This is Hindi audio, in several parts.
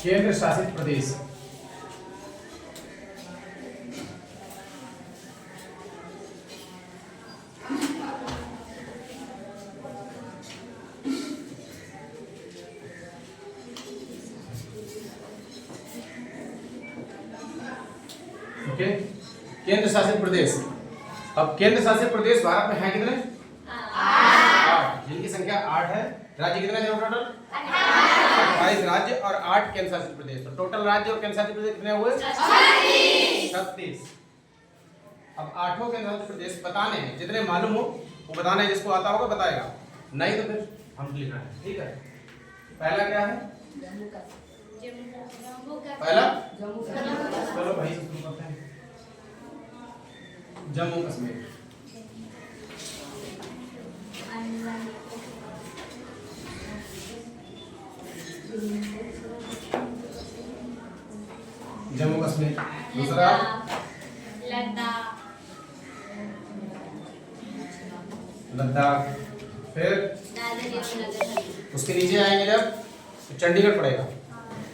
केंद्र शासित प्रदेश। ओके, केंद्र शासित प्रदेश। अब केंद्र शासित प्रदेश भारत में है कितने? 8, जिनकी संख्या 8 है। राज्य कितने हैं टोटल? 28 राज्य और 8 केंद्र शासित प्रदेश। तो टोटल राज्य और केंद्र शासित प्रदेश कितने हुए? 36। अब 8 केंद्र शासित प्रदेश बताने हैं, जितने मालूम हो वो बताना है, जिसको आता होगा बताएगा, नहीं तो फिर हम लिखना है। ठीक है, पहला क्या है? पहला चलो भाई से शुरू करते हैं। जम्मू कश्मीर। जम्मू कश्मीर। दूसरा लद्दाख। फिर उसके नीचे आएंगे जब तो चंडीगढ़ पड़ेगा।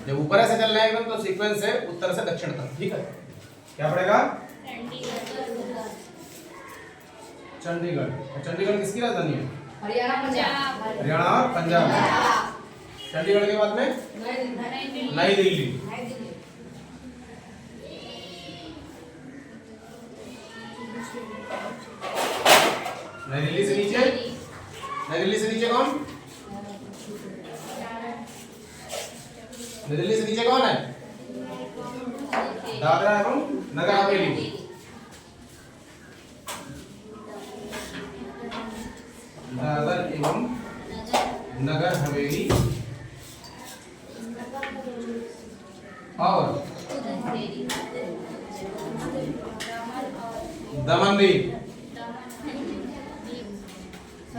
जब ऊपर से चलना है एकदम तो सीक्वेंस है उत्तर से दक्षिण तक। ठीक है, क्या पड़ेगा? चंडीगढ़। चंडीगढ़ किसकी राजधानी है? हरियाणा पंजाब। हरियाणा और पंजाब। चंडीगढ़ के बाद में नई दिल्ली। नई दिल्ली से नीचे, नई दिल्ली से नीचे कौन? नई दिल्ली से नीचे कौन है? दादरा एवं नगर हवेली। दादर एवं नगर हवेली और दमन दीव।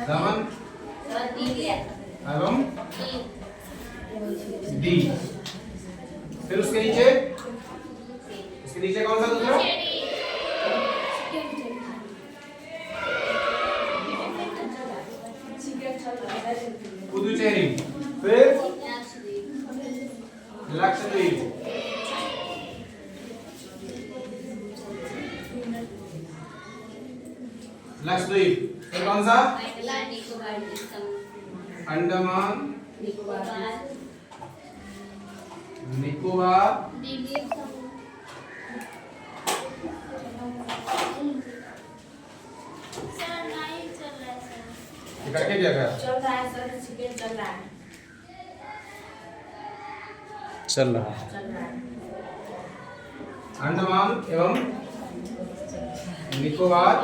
दमन एवं दीव। फिर उसके नीचे कौन सा दूसरा? पुदुचेरी। फिर लक्षद्वीप। लक्षद्वीप। फिर कौन सा? अंडमान निकोबार करके दिया गया। चल रहा है सर, चल रहा है। चल रहा है। अंडमान एवं निकोबार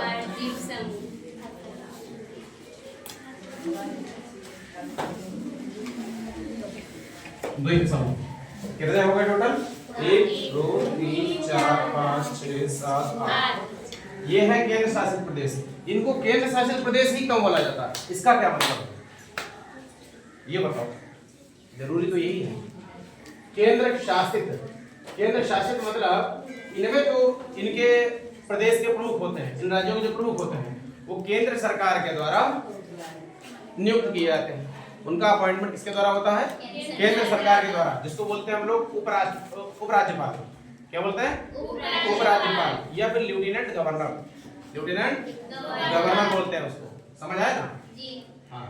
द्वीप समूह। कितने हो गए टोटल? 1 2 3 4 5 6 7 8। ये है केंद्र शासित प्रदेश। इनको केंद्र शासित प्रदेश ही क्यों बोला जाता है? इसका क्या मतलब है ये बताओ। जरूरी तो यही है। केंद्र शासित मतलब इनमें जो इनके प्रदेश के प्रमुख होते हैं, इन राज्यों के जो प्रमुख होते हैं वो केंद्र सरकार के द्वारा नियुक्त किए जाते हैं। उनका अपॉइंटमेंट किसके द्वारा होता है? केंद्र सरकार के द्वारा, जिसको बोलते हैं हम लोग उपराज्यपाल। क्या बोलते हैं? उपराज्यपाल या फिर लेफ्टिनेंट गवर्नर। लेफ्टिनेंट गवर्नर बोलते हैं उसको। समझ आया ना? हाँ।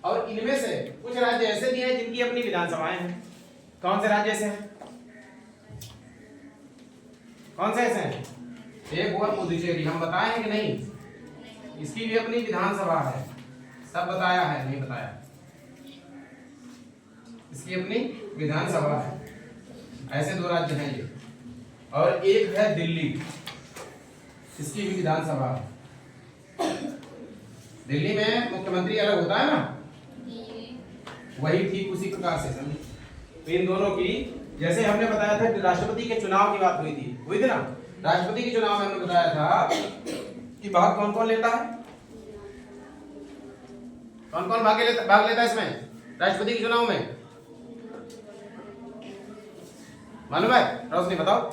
और इनमें से कुछ राज्य ऐसे भी हैं जिनकी अपनी विधानसभाएं हैं। कौन से राज्य ऐसे हैं? कौन से ऐसे हैं? एक और पुदुचेरी। हम बताए हैं कि नहीं? इसकी भी अपनी विधानसभा है। सब बताया है? नहीं बताया? इसकी अपनी विधानसभा है। ऐसे 2 राज्य हैं ये। और एक है दिल्ली, इसकी भी विधानसभा है। दिल्ली में मुख्यमंत्री अलग होता है ना, वही ठीक उसी प्रकार से समझ। तो इन दोनों की, जैसे हमने बताया था कि राष्ट्रपति के चुनाव की बात हुई थी ना। राष्ट्रपति के चुनाव में हमने बताया था कि भाग कौन कौन लेता है, कौन कौन भाग लेता है इसमें राष्ट्रपति के चुनाव में, मालूम है? रोशनी बताओ।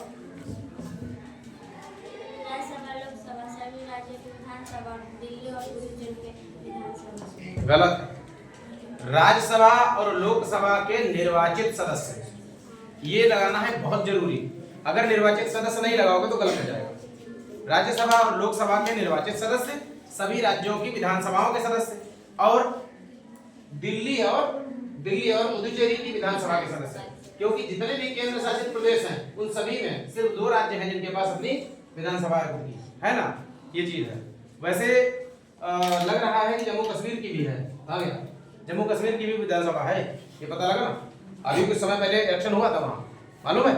गलत। राज्यसभा और लोकसभा के निर्वाचित सदस्य, ये लगाना है बहुत जरूरी। अगर निर्वाचित सदस्य नहीं लगाओगे तो गलत हो जाएगा। राज्यसभा और लोकसभा के निर्वाचित सदस्य, सभी राज्यों की विधानसभाओं के सदस्य, और दिल्ली और पुदुचेरी की विधानसभा के सदस्य। क्योंकि जितने भी केंद्र शासित प्रदेश हैं उन सभी में सिर्फ 2 राज्य हैं जिनके पास अपनी विधानसभा होती है ना, ये चीज है। वैसे लग रहा है कि जम्मू कश्मीर की भी है, हाँ भैया, जम्मू कश्मीर की भी विधानसभा है, ये पता लगा ना। अभी कुछ समय पहले इलेक्शन हुआ था वहां, मालूम है।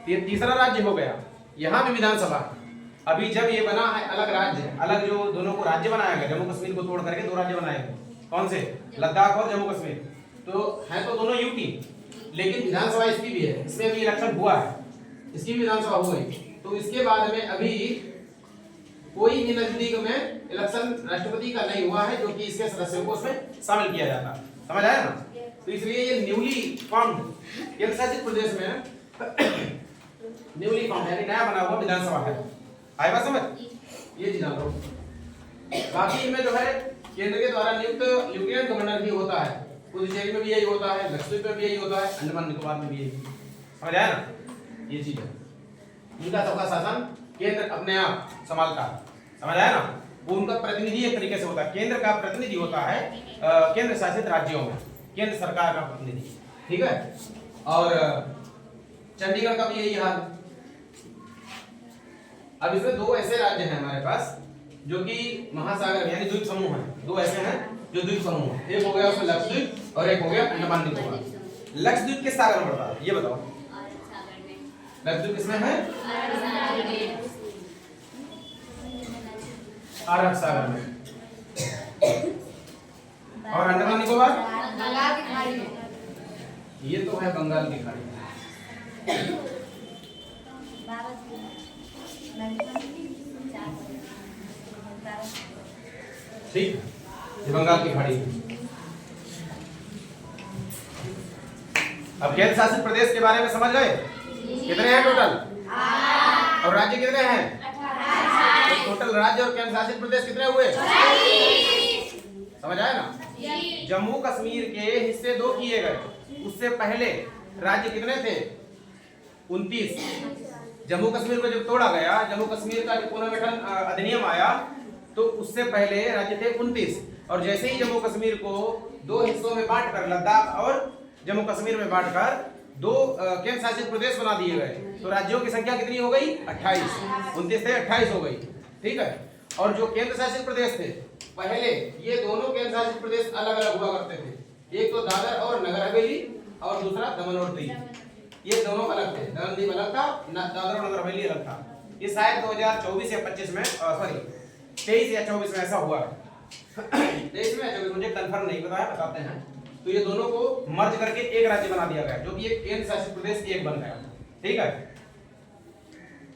ये तीसरा राज्य हो गया, यहाँ भी विधानसभा है। अभी जब ये बना है अलग राज्य, अलग जो दोनों को राज्य बनाया गया, जम्मू कश्मीर को तोड़ करके 2 राज्य बनाए गए, कौन से, लद्दाख और जम्मू कश्मीर। तो है तो दोनों यूटी, लेकिन विधानसभा इसकी भी है, इसमें भी इलेक्शन हुआ है, इसकी भी विधानसभा हो गई। तो इसके बाद में अभी कोई भी नजदीक में इलेक्शन राष्ट्रपति का नहीं हुआ है, जो कि इसके सदस्यों को उसमें शामिल किया जाता, समझ आया ना। तो इसलिए ये न्यूली फॉर्म्ड केंद्र शासित प्रदेश में न्यूली फॉर्म यानी नया बना हुआ विधानसभा है। आए बात समझ, ये चीज लो। बाकी इनमें जो है केंद्र के द्वारा नियुक्त लेफ्टिनेंट गवर्नर भी होता है, पुदुचेरी में भी यही होता है, लक्षद्वीप में भी यही होता है, अंडमान निकोबार में भी यही, समझ आया ना, ये चीज है। इनका सबका शासन केंद्र अपने आप संभालता है, समझ आया ना। वो उनका प्रतिनिधि एक तरीके से होता है, केंद्र का प्रतिनिधि होता है केंद्र शासित राज्यों में, केंद्र सरकार का प्रतिनिधि, ठीक है। और चंडीगढ़ का भी यही हाल। अब इसमें 2 ऐसे राज्य हैं हमारे पास जो कि महासागर यानी द्वीप समूह हैं, 2 ऐसे हैं जो द्वीप समूह हैं। एक हो गया उसमें लक्षद्वीप और एक हो गया अंडमान निकोबार। लक्षद्वीप किस सागर में पड़ता है ये बताओ, लक्षद्वीप किसमें है, अरब सागर में। और अंडमान निकोबार बंगाल की खाड़ी में, ये तो है बंगाल की खाड़ी। ठीक, ये बंगाल की खाड़ी। अब केंद्र शासित प्रदेश के बारे में समझ गए, कितने हैं टोटल, और राज्य कितने हैं, तो टोटल राज्य और केंद्र शासित प्रदेश कितने हुए, समझ आया ना। जम्मू कश्मीर के हिस्से 2 किए गए, उससे पहले राज्य कितने थे, 29। जम्मू कश्मीर को जब तोड़ा गया, जम्मू कश्मीर का जो पुनर्गठन अधिनियम आया, तो उससे पहले राज्य थे 29। और जैसे ही जम्मू कश्मीर को 2 हिस्सों में बांटकर, लद्दाख और जम्मू कश्मीर में बांटकर 2 केंद्र शासित प्रदेश बना दिए गए, तो राज्यों की संख्या कितनी हो गई, 28। 29 थे 28 हो गई, ठीक है। और जो केंद्र शासित प्रदेश थे पहले, ये दोनों केंद्र शासित प्रदेश अलग अलग हुआ करते थे। एक तो दादर और नगर हवेली और दूसरा दमन और दीव, ये दोनों अलग थे। दमन दीव अलग था, दादर और नगर हवेली अलग था। ये शायद 2024 या 25 में, सॉरी 23 या 24 में ऐसा हुआ है। 23 में या 24, मुझे कंफर्म नहीं पता है, बताते हैं। तो ये दोनों को मर्ज करके एक राज्य बना दिया गया, जो कि एक केंद्र शासित प्रदेश एक बन गया, ठीक है।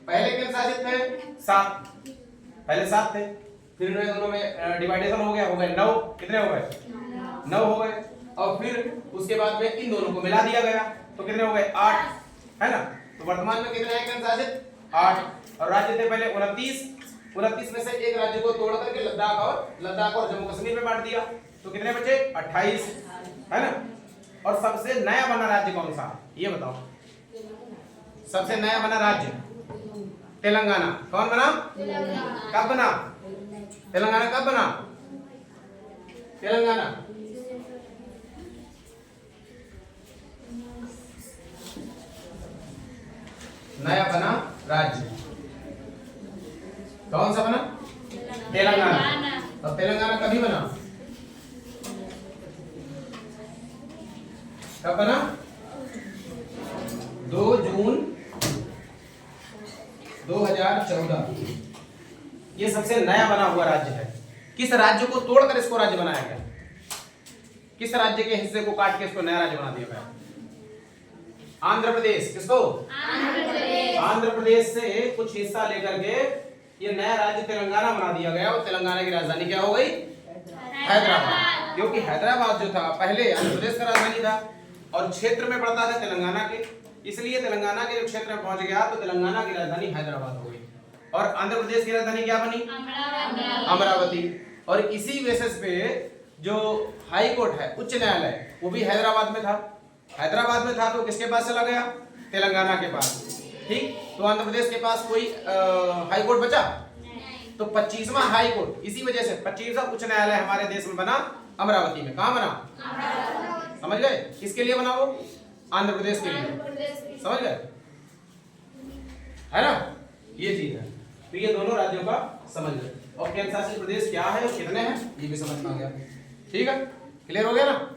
पहले केंद्र शासित थे 7, पहले 7 थे, फिर इन्होंने दोनों में डिवाइडेशन हो गया, हो गए 9। कितने हो गए, 9 हो गए। और फिर उसके बाद में इन दोनों को मिला दिया गया, तो कितने हो गए, 8, है ना। तो वर्तमान में कितने हैं केंद्र शासित, 8। और राज्य थे पहले 29 में से एक राज्य को तोड़ करके लद्दाख और जम्मू कश्मीर में बांट दिया, तो कितने बचे, 28, है ना। और सबसे नया बना राज्य कौन सा, ये बताओ। सबसे नया बना राज्य तेलंगाना। कौन बना, कब बना, तेलंगाना कब बना, तेलंगाना नया बना राज्य, कौन सा बना, तेलंगाना। और तेलंगाना कभी बना, कब बना, 2 जून 2014। ये सबसे नया बना हुआ राज्य है। किस राज्य को तोड़कर इसको राज्य बनाया गया, किस राज्य के हिस्से को काट के इसको नया राज्य बना दिया गया, आंध्र प्रदेश। किसको, आंध्र प्रदेश से कुछ हिस्सा लेकर के ये नया राज्य तेलंगाना बना दिया गया। और तेलंगाना की राजधानी क्या हो गई, हैदराबाद। क्योंकि हैदराबाद जो था पहले आंध्र प्रदेश का राजधानी था और क्षेत्र में पड़ता था तेलंगाना के, इसलिए तेलंगाना के जब क्षेत्र में पहुंच गया तो तेलंगाना की राजधानी हैदराबाद हो गई। और आंध्र प्रदेश की राजधानी क्या बनी, अमरावती। और इसी बेसिस पे जो हाई कोर्ट है, उच्च न्यायालय, वो भी हैदराबाद में था। हैदराबाद में था तो किसके पास चला गया? तेलंगाना के पास। ठीक, तो आंध्र प्रदेश के पास कोई हाई कोर्ट बचा? तो 25वां हाई कोर्ट, इसी वजह से 25वां उच्च न्यायालय हमारे देश में बना अमरावती में। कहां बना? समझ गए? किसके लिए बना वो? आंध्र प्रदेश के लिए। समझ गए? है ना, ये चीज है। तो ये दोनों राज्यों का समझ गए। और केंद्र शासित प्रदेश क्या है और कितने हैं ये भी समझ में आ गया। ठीक है, क्लियर हो गया ना?